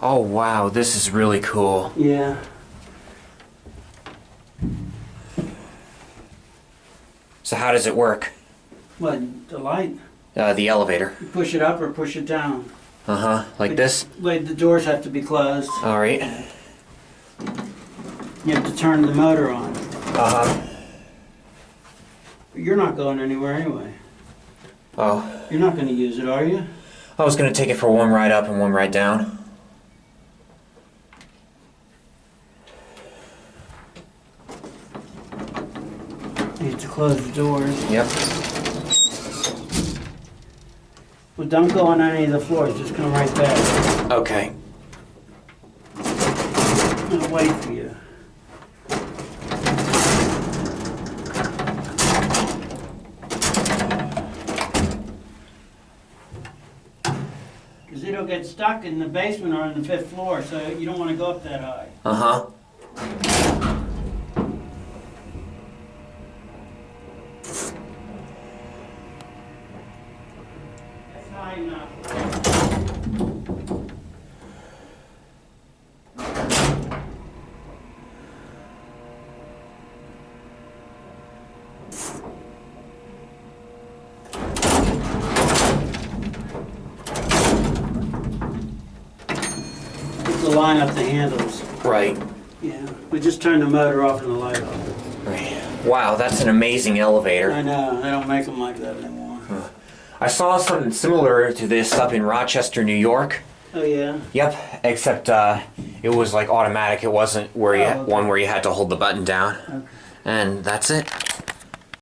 Oh wow, this is really cool. Yeah. So how does it work? What, the light? The elevator. You push it up or push it down? Uh-huh, like this? Like the doors have to be closed. Alright. You have to turn the motor on. Uh-huh. You're not going anywhere anyway. Oh. You're not going to use it, are you? I was gonna take it for one ride up and one ride down. You have to close the doors. Yep. Well, don't go on any of the floors. Just come right back. Okay. I'm going to wait for you. Because it'll get stuck in the basement or on the 5th floor, so you don't want to go up that high. Uh-huh. That's high enough. To line up the handles. Right. Yeah. We just turn the motor off and the light off. Right. Wow, that's an amazing elevator. I know. They don't make them like that anymore. I saw something similar to this up in Rochester, New York. Oh yeah. Yep, except it was like automatic. It wasn't where you Oh, okay. one where you had to hold the button down. Okay. And that's it.